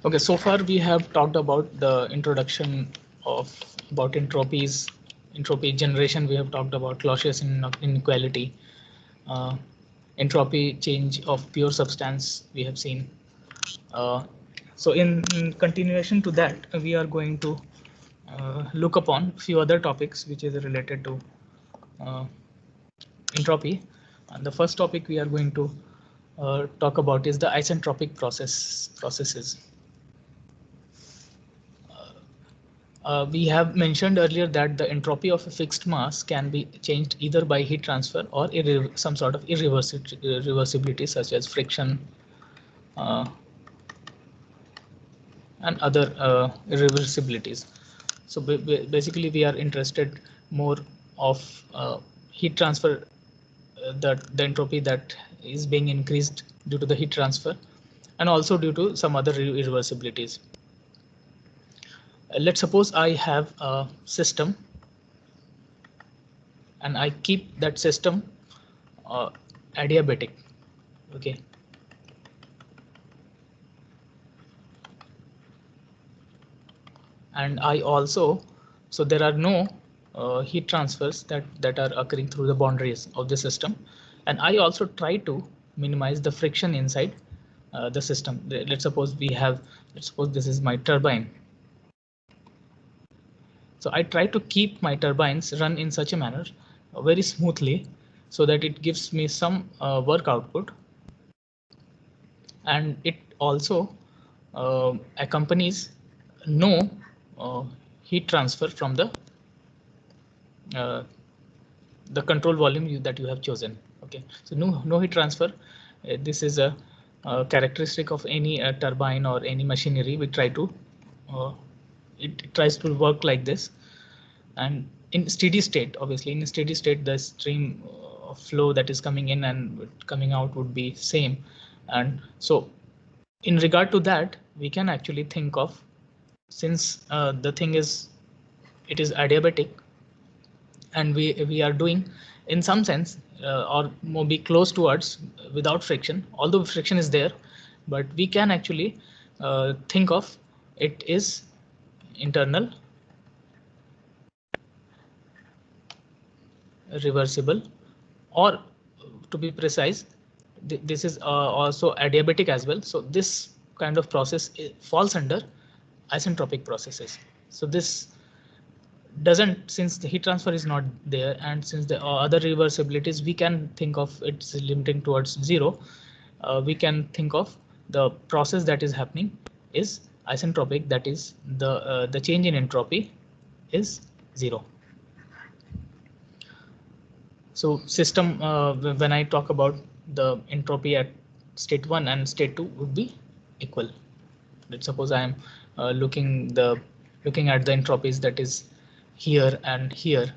Okay, so far we have talked about the introduction of about entropies, entropy generation. We have talked about Clausius inequality, uh, entropy change of pure substance. We have seen. So in continuation to that, we are going to look upon a few other topics which is related to uh, entropy. And the first topic we are going to talk about is the isentropic processes. We have mentioned earlier that the entropy of a fixed mass can be changed either by heat transfer or some sort of irreversibility such as friction uh, and other irreversibilities. So basically we are interested more of heat transfer, that the entropy that is being increased due to the heat transfer and also due to some other irreversibilities. Let's suppose I have a system and I keep that system adiabatic. Okay. And I also, so there are no heat transfers that are occurring through the boundaries of the system, and I also try to minimize the friction inside the system. Let's suppose this is my turbine. So I try to keep my turbines run in such a manner very smoothly so that it gives me some work output, and it also accompanies no heat transfer from uh, the control volume that you have chosen. Okay, so no heat transfer. This is a characteristic of any turbine or any machinery. We try to it tries to work like this, and in steady state, obviously in steady state the stream of flow that is coming in and coming out would be same. And so in regard to that, we can actually think of, since the thing is, it is adiabatic, and we are doing in some sense or maybe close towards without friction, although friction is there, but we can actually think of it is internal reversible, or to be precise, this is also adiabatic as well. So this kind of process falls under isentropic processes. So this doesn't, since the heat transfer is not there and since the other reversibilities we can think of it's limiting towards zero, we can think of the process that is happening is isentropic, that is the change in entropy is zero. So system, when I talk about the entropy at state 1 and state 2 would be equal. Let's suppose I am looking at the entropies that is here and here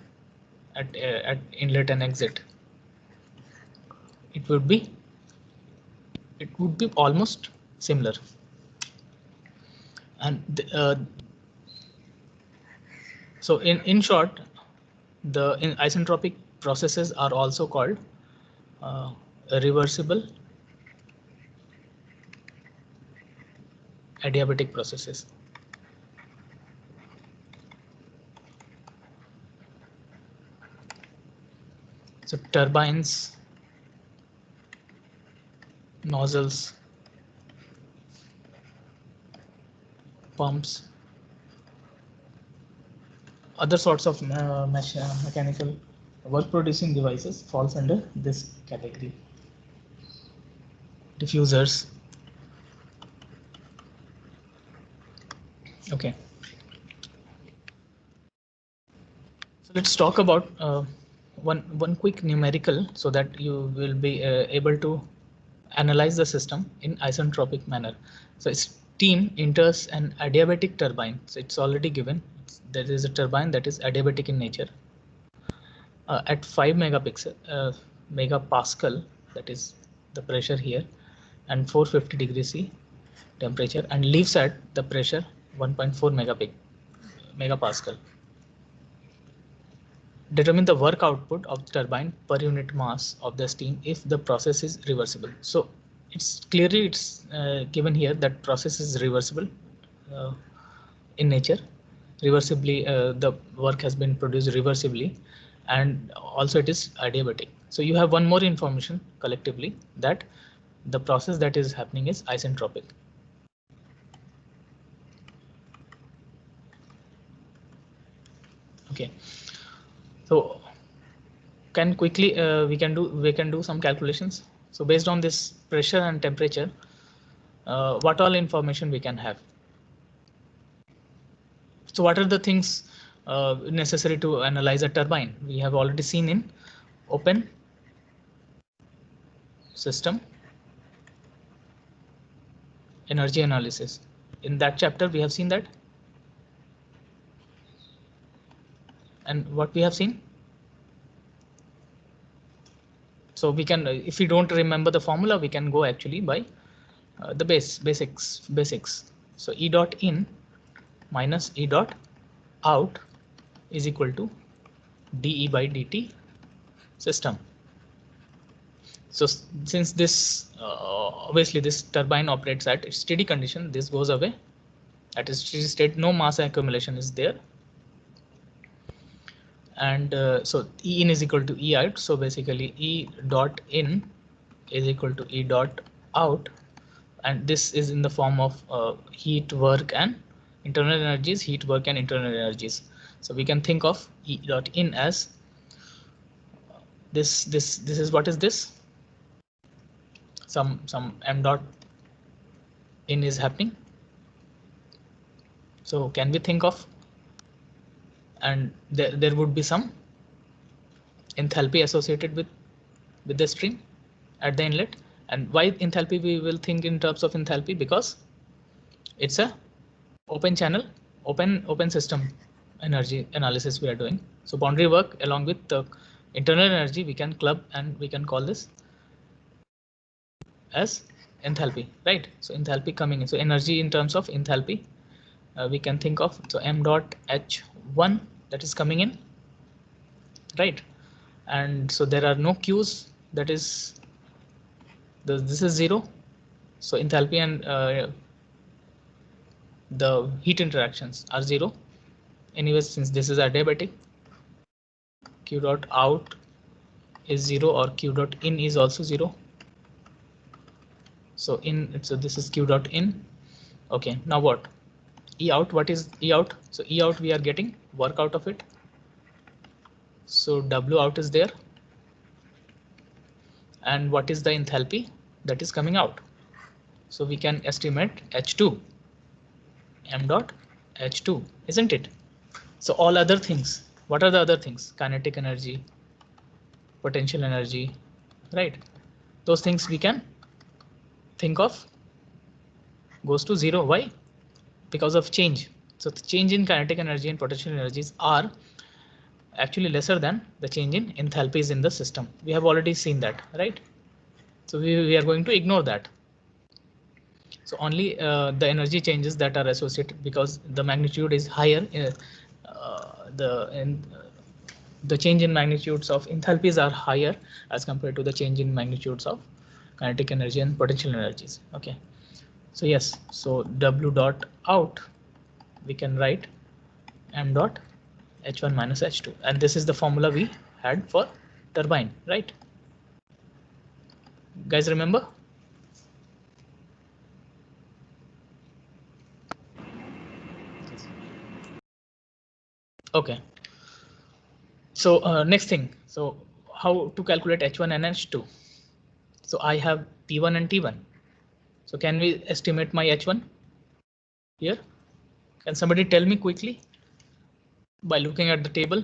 at inlet and exit. It would be almost similar. And so in short, the isentropic processes are also called reversible adiabatic processes. So turbines, nozzles, pumps, other sorts of mechanical work producing devices falls under this category. Diffusers. Okay. So let's talk about one quick numerical so that you will be able to analyze the system in isentropic manner. So steam enters an adiabatic turbine. So it's already given. There is a turbine that is adiabatic in nature. at 5 megapascal, that is the pressure here, and 450 degrees C temperature, and leaves at the pressure 1.4 megapascal. Determine the work output of the turbine per unit mass of the steam if the process is reversible. So it's clearly given here that process is reversible in nature. Reversibly, the work has been produced reversibly, and also it is adiabatic. So you have one more information collectively, that the process that is happening is isentropic. Okay, so can quickly we can do some calculations. So based on this pressure and temperature, what all information we can have? So what are the things necessary to analyze a turbine? We have already seen in open system energy analysis. In that chapter we have seen that. And what we have seen? So we can, if we don't remember the formula, we can go actually by the basics. So E dot in minus E dot out is equal to dE by dt system. So since this obviously this turbine operates at steady condition, this goes away. At a steady state, no mass accumulation is there. And so E in is equal to E out. So basically E dot in is equal to E dot out, and this is in the form of heat, work, and internal energies, heat, work, and internal energies. So we can think of E dot in as this is what is this? Some m dot in is happening. So can we think of, and there would be some enthalpy associated with the stream at the inlet. And why enthalpy? We will think in terms of enthalpy because it's a open channel, open system energy analysis we are doing. So boundary work along with the internal energy we can club, and we can call this as enthalpy, right? So enthalpy coming in. So energy in terms of enthalpy we can think of, so m dot h1 that is coming in, right? And so there are no Q's, that is this is 0. So enthalpy and the heat interactions are 0. Anyways, since this is adiabatic, Q dot out is 0, or Q dot in is also 0. So this is Q dot in. Okay, now what? E out, what is E out? So E out, we are getting work out of it. So W out is there. And what is the enthalpy that is coming out? So we can estimate H2, m dot H2, isn't it? So all other things, what are the other things? Kinetic energy, potential energy, right? Those things we can think of goes to 0. Why? Because of change. So the change in kinetic energy and potential energies are actually lesser than the change in enthalpies in the system. We have already seen that, right? So we are going to ignore that. So only the energy changes that are associated, because the magnitude is higher. The change in magnitudes of enthalpies are higher as compared to the change in magnitudes of kinetic energy and potential energies. Okay. So yes, so W dot out, we can write m dot H1 minus H2, and this is the formula we had for turbine, right? Guys, remember? Okay. So next thing, so how to calculate H1 and H2? So I have P1 and T1. So can we estimate my H1 here? Can somebody tell me quickly by looking at the table?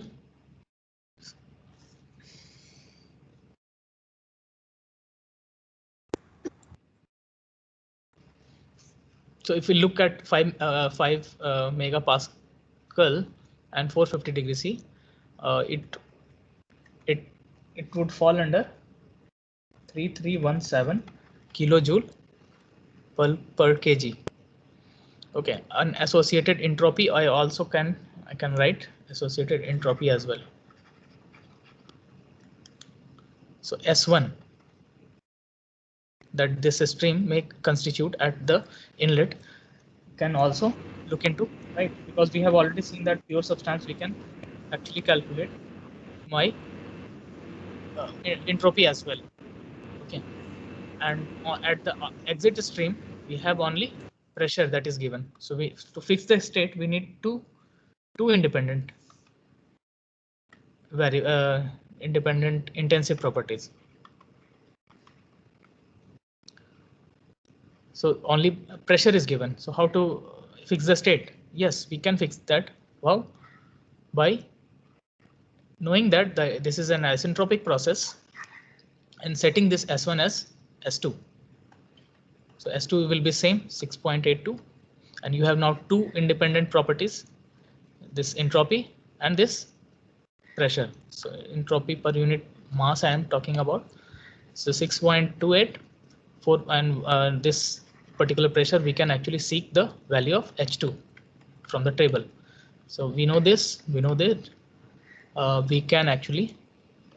So if we look at 5 megapascal and 450 degrees C, it it would fall under 3317 kilojoule per kg. Okay, an associated entropy I can write associated entropy as well. So S1 that this stream may constitute at the inlet can also look into, right? Because we have already seen that pure substance we can actually calculate my entropy as well. Okay, and at the exit stream we have only pressure that is given. So to fix the state we need two independent independent intensive properties. So only pressure is given. So how to fix the state? Yes, we can fix that. Well, by knowing that this is an isentropic process and setting this S1 as S2. So S2 will be same 6.82, and you have now two independent properties, this entropy and this pressure. So entropy per unit mass I am talking about. So 6.28 and this particular pressure we can actually seek the value of H2 from the table. So we know this, we know that we can actually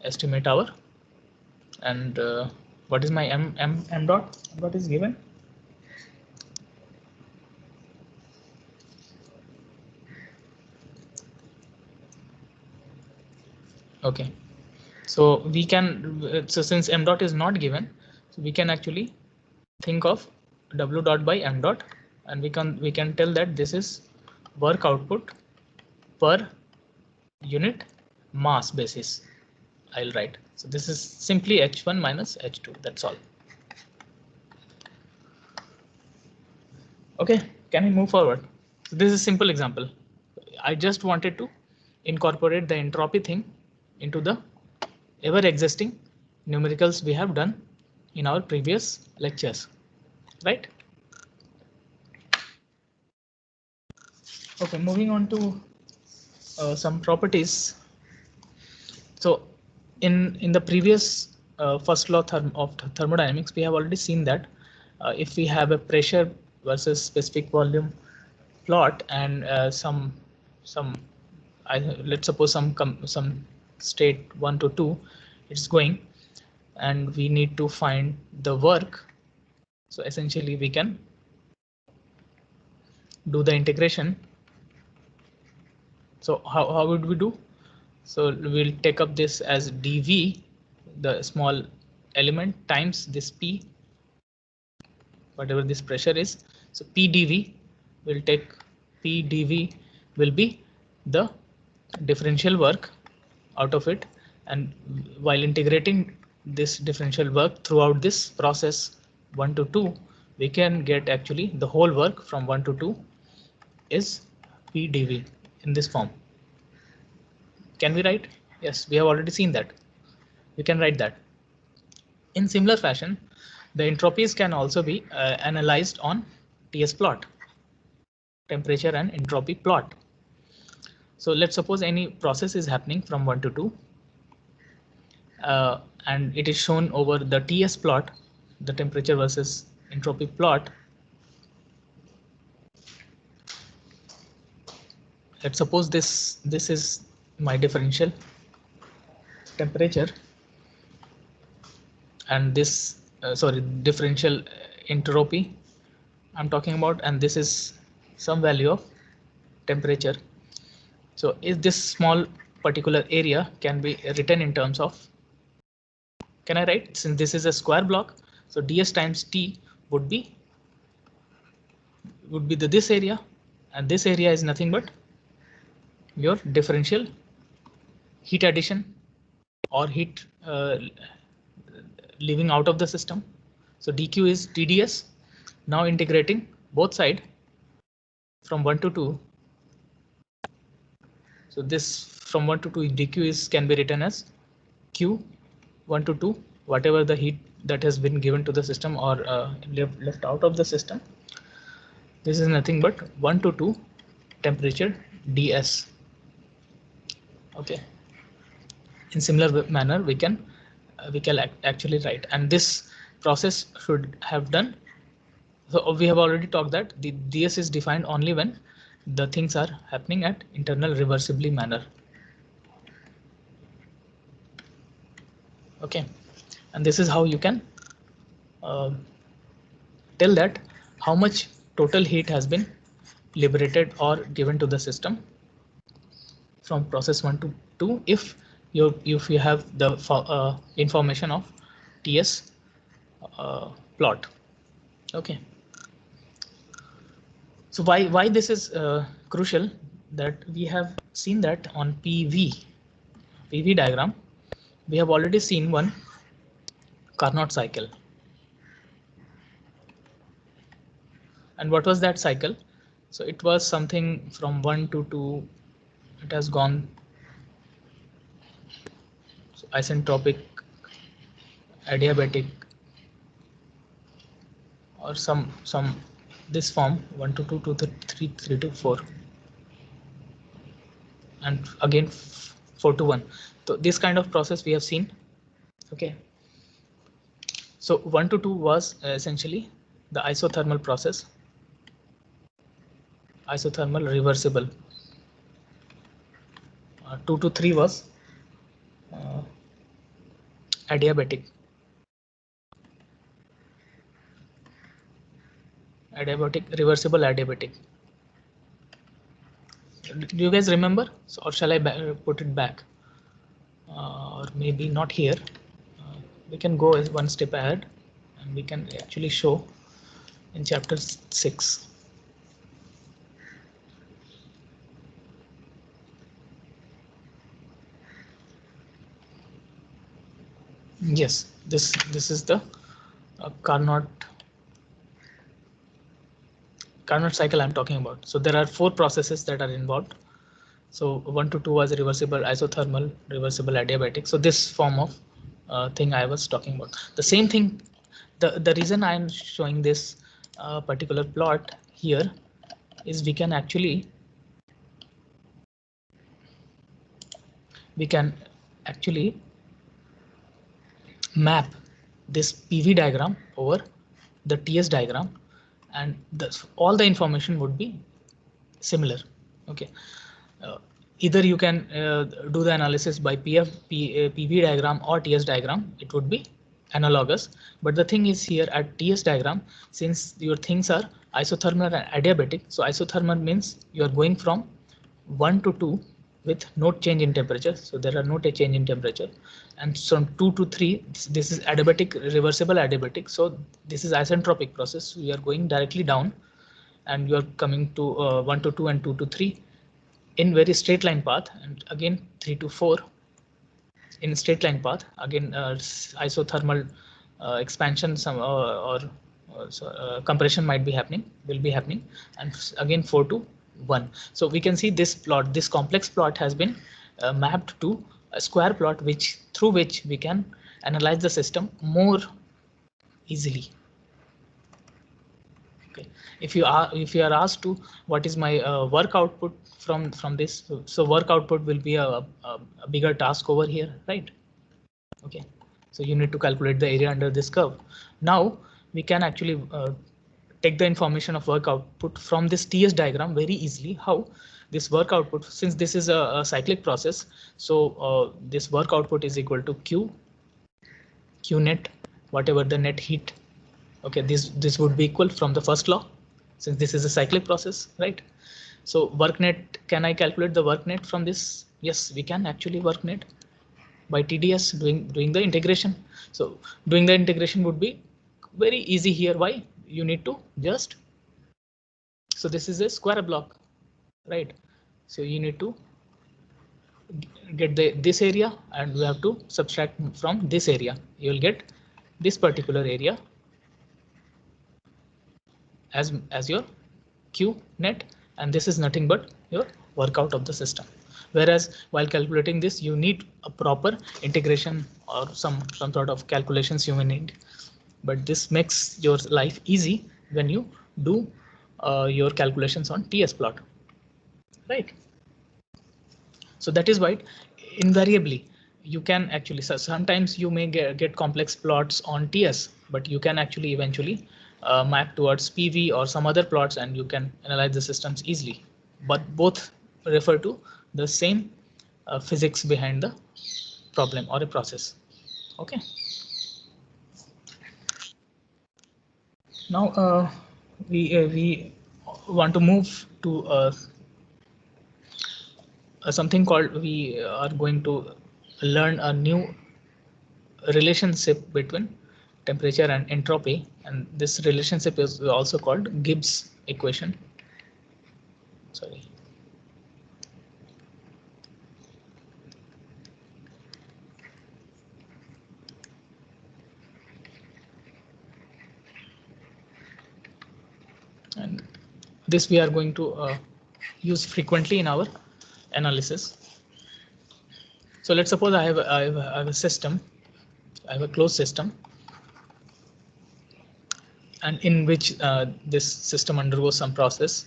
estimate our, and what is my m dot? What is given? Okay, so we can, so since m dot is not given, so we can actually think of W dot by m dot, and we can tell that this is work output per unit mass basis. I'll write. So this is simply H1 minus H2. That's all. Okay, can we move forward? So this is a simple example. I just wanted to incorporate the entropy thing into the ever existing numericals we have done in our previous lectures, right? Okay, moving on to some properties. So in the previous first law of thermodynamics, we have already seen that if we have a pressure versus specific volume plot and let's suppose some state 1 to 2 it's going, and we need to find the work. So essentially we can do the integration. So how would we do? So we'll take up this as dv, the small element, times this p, whatever this pressure is. So p dv will take, p dv will be the differential work out of it, and while integrating this differential work throughout this process 1 to 2, we can get actually the whole work from 1 to 2 is p dv in this form. Can we write? Yes, we have already seen that. We can write that. In similar fashion, the entropies can also be analyzed on TS plot, temperature and entropy plot. So let's suppose any process is happening from 1 to 2, and it is shown over the TS plot, the temperature versus entropy plot. Let's suppose this is my differential temperature, and this differential entropy I'm talking about, and this is some value of temperature. So is this small particular area can be written in terms of, can I write, since this is a square block, so ds times t would be this area, and this area is nothing but your differential heat addition or heat leaving out of the system. So dq is tds. Now integrating both side from 1 to 2. So this from 1 to 2 dq is can be written as q 1 to 2, whatever the heat that has been given to the system or left out of the system. This is nothing but 1 to 2 temperature ds. Okay. in similar manner we can actually write, and this process should have done. So we have already talked that the DS is defined only when the things are happening at internal reversibly manner. Okay, and this is how you can tell that how much total heat has been liberated or given to the system from process 1 to 2 if you have the information of TS plot. Okay, so why this is crucial, that we have seen that on PV diagram we have already seen one Carnot cycle. And what was that cycle? So it was something from 1 to 2, it has gone so isentropic, adiabatic, or some this form 1 to 2 to 3, 3 to 4, and again 4 to 1. So this kind of process we have seen. Okay, so 1 to 2 was essentially the isothermal process, isothermal reversible. 2 to 3 was adiabatic. Adiabatic, reversible adiabatic. Do you guys remember? So, or shall I put it back? Or maybe not here. We can go one step ahead and we can actually show in chapter 6. Yes, this is the Carnot cycle I'm talking about. So there are 4 processes that are involved. So 1 to 2 was reversible isothermal, reversible adiabatic. So this form of thing I was talking about. The same thing. The reason I'm showing this particular plot here is we can actually map this PV diagram over the TS diagram, and all the information would be similar. Okay, either you can do the analysis by PV diagram or TS diagram, it would be analogous. But the thing is here at TS diagram, since your things are isothermal and adiabatic, so isothermal means you are going from 1 to 2 with no change in temperature, so there are no change in temperature, and from 2 to 3 this is adiabatic, reversible adiabatic, so this is isentropic process, so you are going directly down and you are coming to 1 to 2 and 2 to 3 in very straight line path, and again 3 to 4 in straight line path, again isothermal expansion or compression will be happening, and again 4 to 1. So we can see this plot, this complex plot has been mapped to a square plot through which we can analyze the system more easily. Okay, if you are asked to what is my work output from this, so work output will be a bigger task over here, right? Okay, so you need to calculate the area under this curve. Now we can actually take the information of work output from this TS diagram very easily. How? This work output, since this is a cyclic process, so this work output is equal to Q net, whatever the net heat. Okay, this would be equal from the first law, since this is a cyclic process, right? So work net, can I calculate the work net from this? Yes, we can actually work net by TDS doing the integration. So doing the integration would be very easy here. Why? You need to just, so this is a square block, right? So you need to get this area and we have to subtract from this area. You will get this particular area as your Q net, and this is nothing but your workout of the system. Whereas while calculating this, you need a proper integration or some sort of calculations you may need. But this makes your life easy when you do your calculations on TS plot, right? So that is why invariably you can actually, so sometimes you may get complex plots on TS, but you can actually eventually map towards PV or some other plots, and you can analyze the systems easily. But both refer to the same physics behind the problem or a process. Okay. Now we want to move to something called, we are going to learn a new relationship between temperature and entropy, and this relationship is also called Gibbs equation. Sorry. And this we are going to use frequently in our analysis. So let's suppose I have a system, I have a closed system, and in which this system undergoes some process.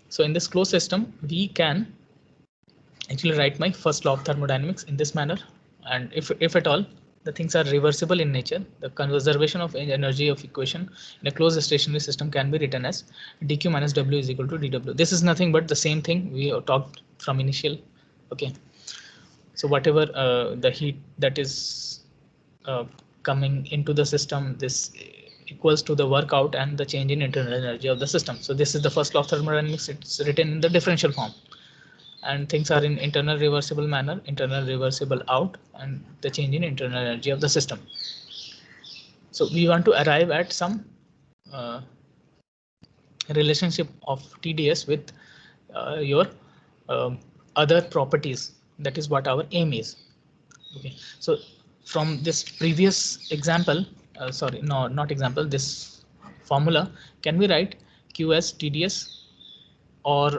So in this closed system, we can actually write my first law of thermodynamics in this manner. And if at all the things are reversible in nature, the conservation of energy of equation in a closed stationary system can be written as dq minus w is equal to dw. This is nothing but the same thing we talked from initial. Okay. So whatever the heat that is coming into the system, this equals to the work out and the change in internal energy of the system. So this is the first law of thermodynamics. It's written in the differential form, and things are in internal reversible manner, internal reversible out, and the change in internal energy of the system. So we want to arrive at some relationship of TDS with your other properties. That is what our aim is. Okay, so from this previous example, sorry, no, not example, this formula, can we write Q as TDS, or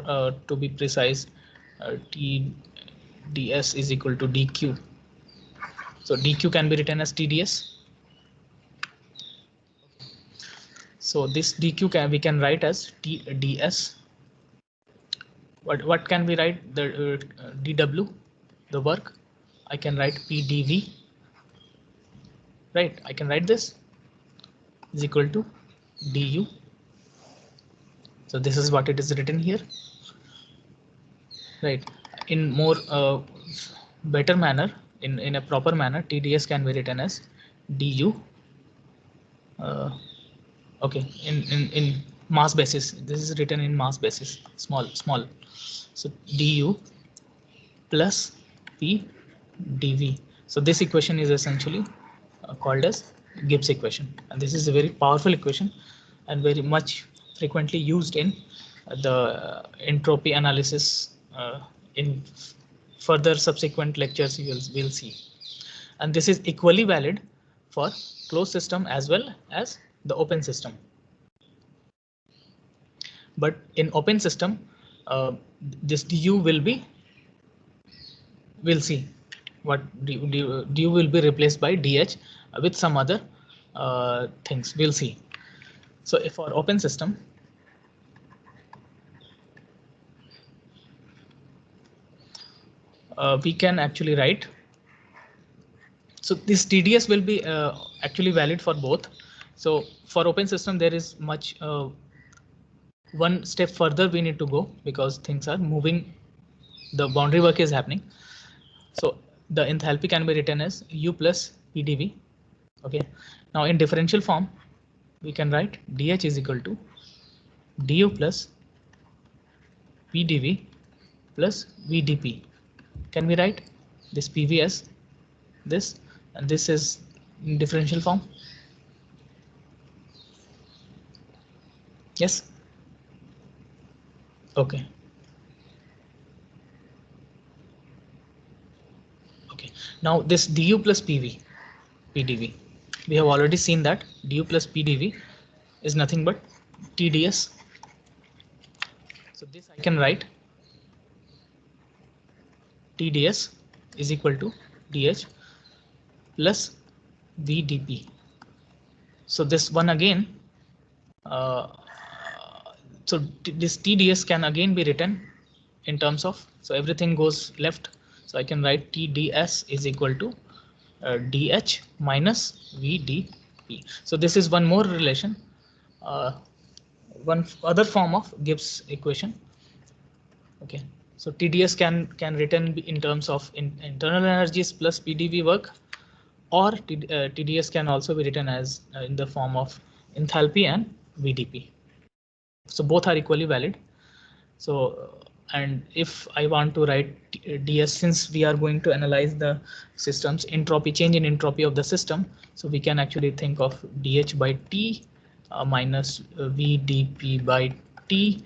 to be precise, TDS is equal to DQ. So DQ can be written as TDS. So this DQ we can write as TDS. What can we write? The dW, the work. I can write PdV. Right, I can write this is equal to du. So this is what it is written here. Right, in more better manner, in a proper manner, TDS can be written as du. Okay, in mass basis, this is written in mass basis, small. So du plus P dV. So this equation is essentially called as Gibbs equation, and this is a very powerful equation and very much frequently used in the entropy analysis. In further subsequent lectures we'll see, and this is equally valid for closed system as well as the open system. But in open system, this du will be, we'll see what du will be replaced by dh with some other things, we'll see. So if for open system, we can actually write, so this TDS will be actually valid for both. So for open system, there is much one step further we need to go, because things are moving, the boundary work is happening. So the enthalpy can be written as U plus PdV. Okay, now in differential form, we can write dH is equal to du plus PdV plus VdP. Can we write this PV as this, and this is in differential form? Yes. Okay. Okay. Now this du plus PdV, we have already seen that du plus PdV is nothing but TDS. So this I can write TDS is equal to DH plus VdP. So this one again, so this TDS can again be written in terms of, so everything goes left, So I can write TdS is equal to dH minus VdP. So this is one more relation, one other form of Gibbs equation. Okay, so TdS can written in terms of internal energies plus PDV work, or TdS can also be written as in the form of enthalpy and VdP. So both are equally valid. So and if I want to write ds, since we are going to analyze the system's entropy, change in entropy of the system, so we can actually think of dH by T minus VdP by T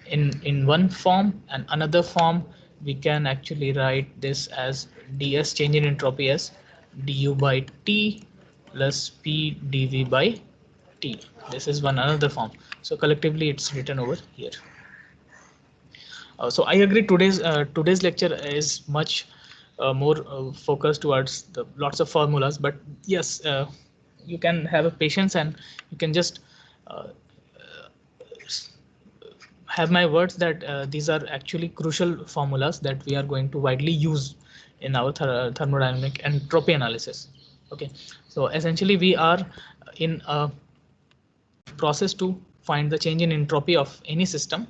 in one form, and another form we can actually write this as ds change in entropy as du by T plus P dV by T. This is one another form. So collectively it's written over here. So I agree today's lecture is much more focused towards the lots of formulas, but yes, you can have a patience and you can just have my words that these are actually crucial formulas that we are going to widely use in our thermodynamic entropy analysis. Okay, so essentially we are in a process to find the change in entropy of any system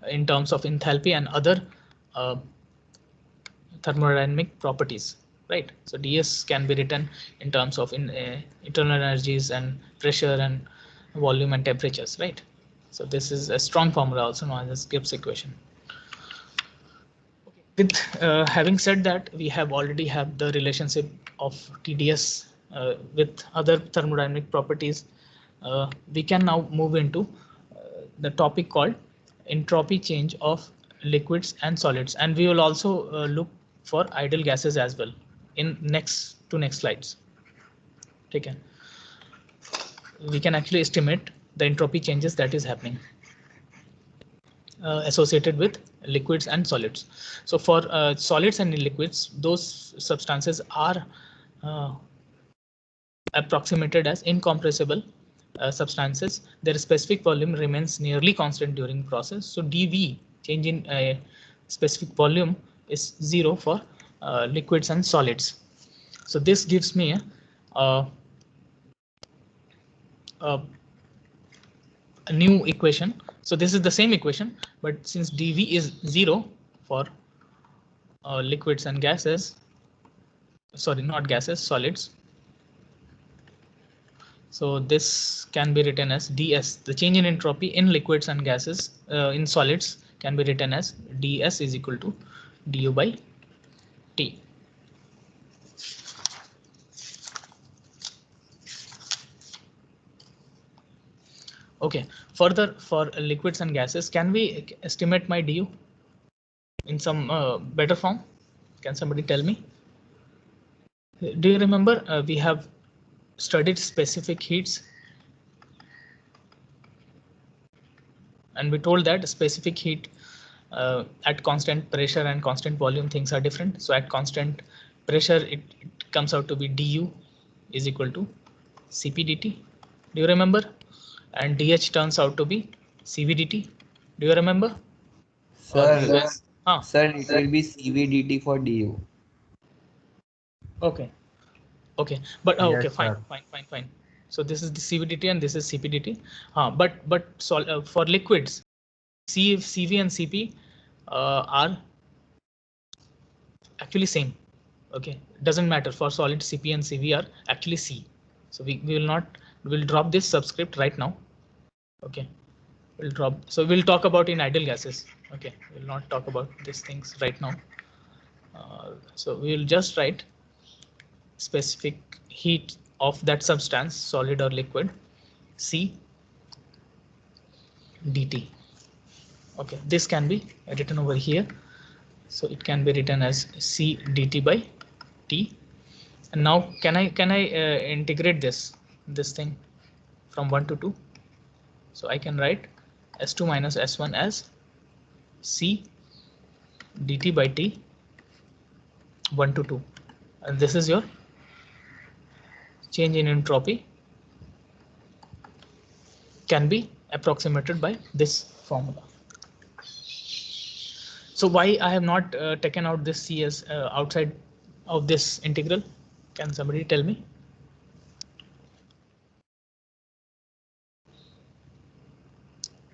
in terms of enthalpy and other uh, thermodynamic properties, right? So ds can be written in terms of internal energies and pressure and volume and temperatures, right? So this is a strong formula also known as Gibbs equation. With having said that, we have already have the relationship of TdS with other thermodynamic properties. We can now move into the topic called entropy change of liquids and solids, and we will also look for ideal gases as well in next slides. Okay, we can actually estimate the entropy changes that is happening associated with liquids and solids. So for solids and liquids, those substances are approximated as incompressible substances. Their specific volume remains nearly constant during process. So dV, change in specific volume, is 0 for liquids and solids. So this gives me a new equation. So this is the same equation, but since dV is 0 for liquids and gases, sorry, not gases, solids. So this can be written as ds, the change in entropy in liquids and gases, in solids can be written as ds is equal to du by T. Okay, further for liquids and gases, can we estimate my du in some better form? Can somebody tell me? Do you remember we have studied specific heats, and we told that specific heat at constant pressure and constant volume things are different. So at constant pressure it comes out to be du is equal to Cp dt. Do you remember? And dH turns out to be Cv dt. Do you remember? Sir, sir, it will be CVDT for DU. Okay. Okay, but Yes, okay, sir. fine. So this is the CVDT and this is CPDT. But for liquids, CV and CP are actually same. Okay, doesn't matter. For solid, CP and CV are actually C. So we will drop this subscript right now. Okay, we'll drop. So we'll talk about in ideal gases. Okay, we'll not talk about these things right now. So we will just write specific heat of that substance, solid or liquid, C dt. Okay, this can be written over here. So it can be written as C dt by T. And now can I integrate this thing from 1 to 2? So I can write S2 minus S1 as C dt by T 1 to 2. And this is your change in entropy can be approximated by this formula. So why I have not taken out this C as outside of this integral? Can somebody tell me?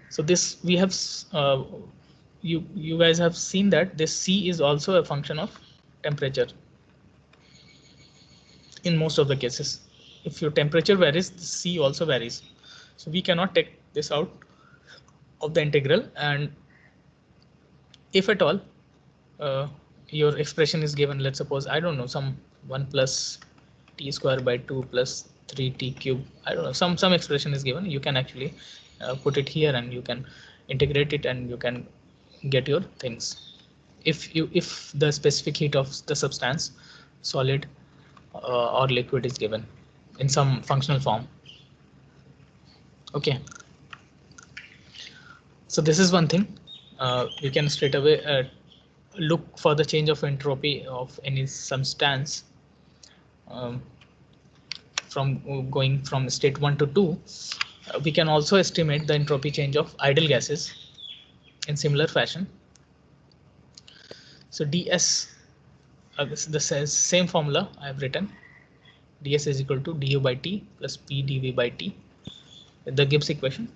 So this we have you guys have seen that this C is also a function of temperature in most of the cases. If your temperature varies, the C also varies. So we cannot take this out of the integral, and if at all your expression is given, let's suppose, I don't know, some 1 plus t square by 2 plus 3t cube, I don't know, some expression is given, you can actually put it here and you can integrate it and you can get your things. If the specific heat of the substance, solid or liquid, is given in some functional form. Okay, so this is one thing. We can straight away look for the change of entropy of any substance from going from state 1 to 2. We can also estimate the entropy change of ideal gases in similar fashion. So ds, the same formula I have written, ds is equal to du by t plus p dv by t, the Gibbs equation,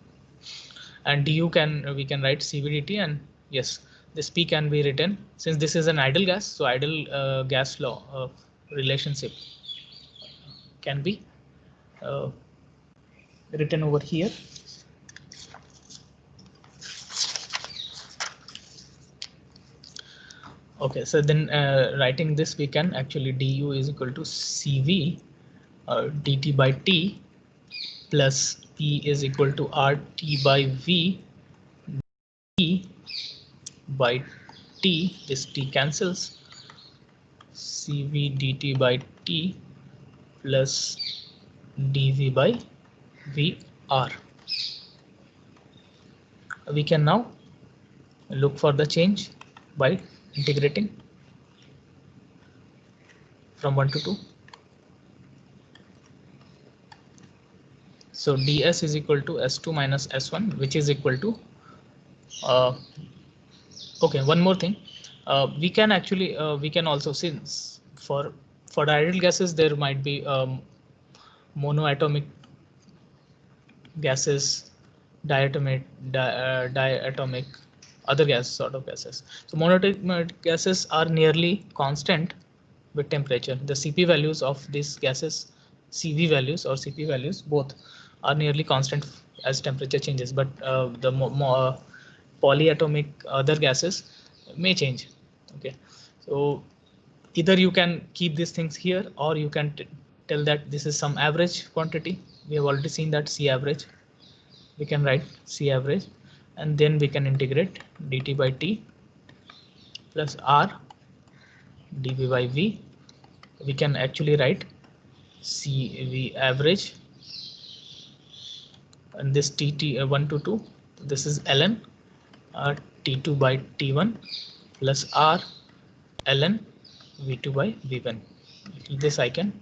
and du we can write cv dt, and yes, this p can be written, since this is an ideal gas, so ideal gas law relationship can be written over here. Okay, so then writing this, we can actually du is equal to cv dt by t plus p is equal to rt by v d by t, this t cancels, cv dt by t plus dv by vr. We can now look for the change by integrating from 1 to 2. So ds is equal to s2 minus s1, which is equal to okay, one more thing, we can actually we can also, since for the ideal gases there might be monoatomic gases, diatomic, diatomic, other gas sort of gases. So monoatomic gases are nearly constant with temperature. The Cp values of these gases, Cv values or Cp values, both are nearly constant as temperature changes, but the polyatomic other gases may change. Okay, so either you can keep these things here, or you can tell that this is some average quantity. We have already seen that C average. We can write C average, and then we can integrate dt by t plus r dv by v. We can actually write CV average, and this t1 to 2, this is ln t2 by t1 plus r ln v2 by v1. This I can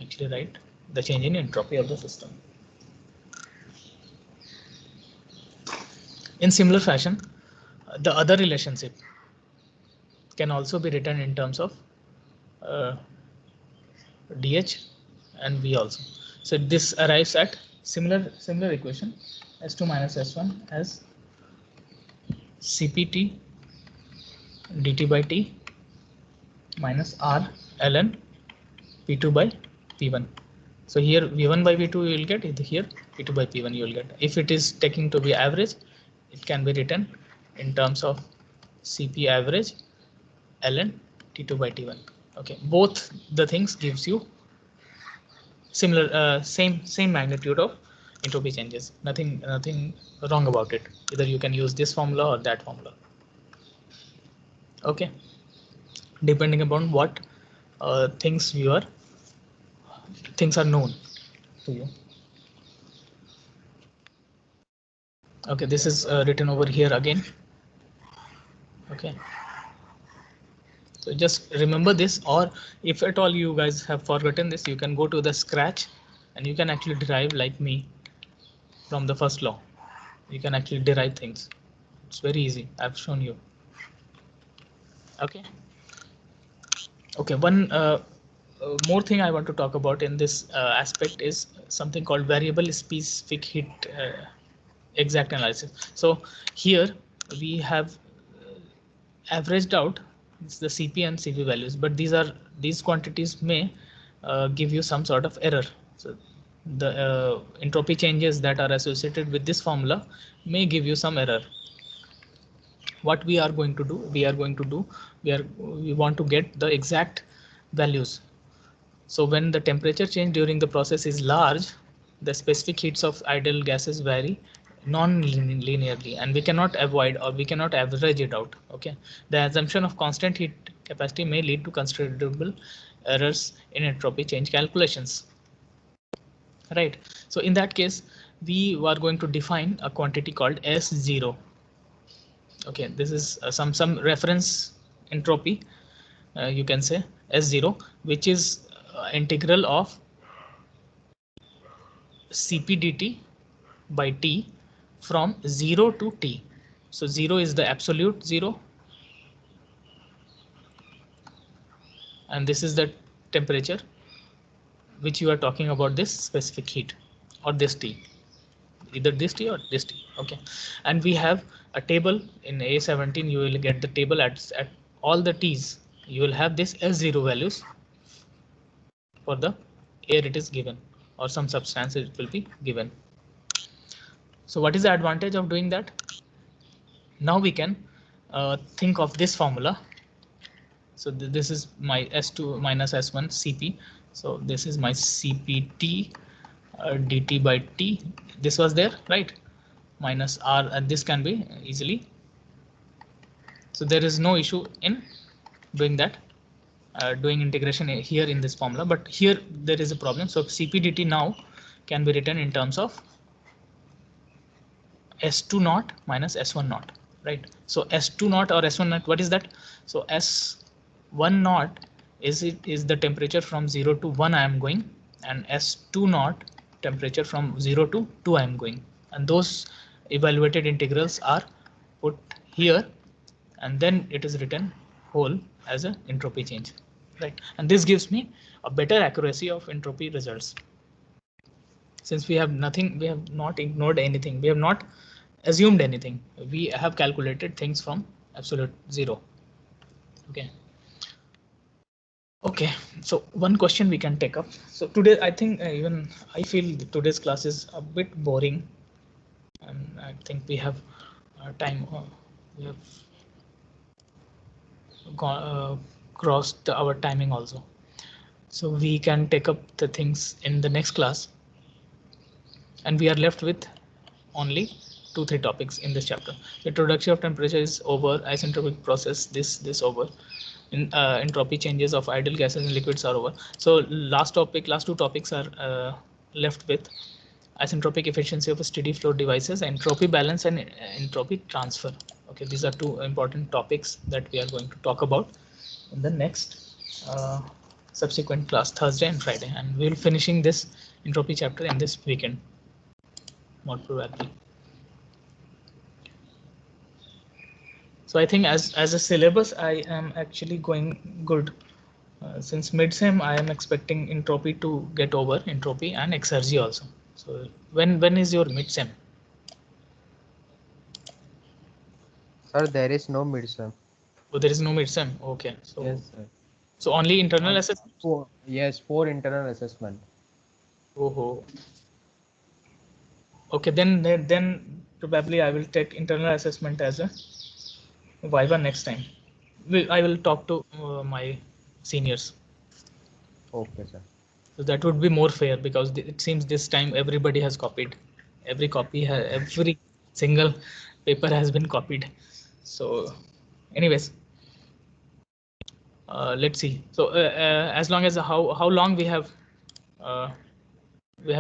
actually write the change in entropy of the system. In similar fashion, the other relationship can also be written in terms of dH and V also. So this arrives at similar equation, S2 minus S1 as CPT dt by t minus R ln P2 by P1. So here V1 by V2 you will get, here P2 by P1 you will get. If it is taking to be average, it can be written in terms of CP average ln T2 by T1. Okay, both the things gives you similar same magnitude of entropy changes. Nothing wrong about it. Either you can use this formula or that formula. Okay, depending upon what things are known to you. Okay, this is written over here again. Okay, so just remember this, or if at all you guys have forgotten this, you can go to the Scratch and you can actually derive like me from the first law. You can actually derive things. It's very easy. I've shown you. Okay. Okay, one more thing I want to talk about in this aspect is something called variable specific heat exact analysis. So here we have averaged out the CP and CV values, but these quantities may give you some sort of error. So the entropy changes that are associated with this formula may give you some error. What we are going to do, we want to get the exact values. So when the temperature change during the process is large, the specific heats of ideal gases vary non-linearly, and we cannot avoid or we cannot average it out. Okay, the assumption of constant heat capacity may lead to considerable errors in entropy change calculations. Right. So in that case, we are going to define a quantity called S0. Okay, this is some reference entropy, you can say S0, which is integral of Cp dt by T from 0 to T. So 0 is the absolute 0, and this is the temperature which you are talking about, this specific heat or this T, either this T or this T. Okay, and we have a table in A17. You will get the table at all the T's. You will have this S0 values for the air it is given, or some substance it will be given. So what is the advantage of doing that? Now we can think of this formula. So this is my S2 minus S1 Cp. So this is my Cpt dt by T. This was there, right? Minus R, and this can be easily. So there is no issue in doing that, doing integration here in this formula, but here there is a problem. So Cp dt now can be written in terms of S2 naught minus S1 naught, right? So S2 naught or S1 naught, what is that? So S1 naught is the temperature from 0 to 1 I am going, and S2 naught temperature from 0 to 2 I am going, and those evaluated integrals are put here, and then it is written whole as an entropy change, right? And this gives me a better accuracy of entropy results. Since we have nothing, we have not ignored anything, we have not assumed anything, we have calculated things from absolute 0. Okay. Okay, so one question we can take up. So today I think even I feel today's class is a bit boring, and I think we have time, we have crossed our timing also, so we can take up the things in the next class, and we are left with only 2-3 topics in this chapter. The introduction of temperature is over, isentropic process, this over, in entropy changes of ideal gases and liquids are over. So last two topics are left with isentropic efficiency of steady flow devices, entropy balance, and entropy transfer. Okay, these are two important topics that we are going to talk about in the next subsequent class, Thursday and Friday, and we'll finishing this entropy chapter in this weekend, more probably. So I think as a syllabus, I am actually going good. Since mid-sem, I am expecting entropy to get over, entropy and exergy also. So when is your mid-sem? Sir, there is no mid-sem. Oh, there is no mid-sem. Okay. So yes, sir. So only internal assessment? Yes, 4 internal assessment. Oh. Okay, then probably I will take internal assessment as a Viva next time. I will talk to my seniors. Okay, sir. So that would be more fair, because it seems this time everybody has copied. Every single paper has been copied. So anyways, let's see. So as long as how long we have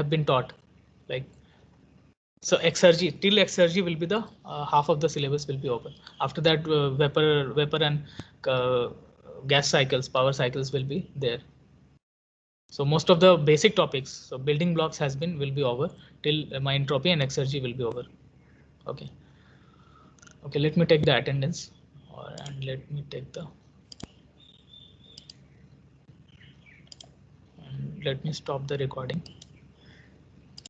been taught, like, so exergy, till exergy will be the half of the syllabus will be open. After that, vapor and gas cycles, power cycles will be there. So most of the basic topics, so building blocks will be over till my entropy and exergy will be over. Okay. Okay, let me take the attendance, and let me take the let me stop the recording.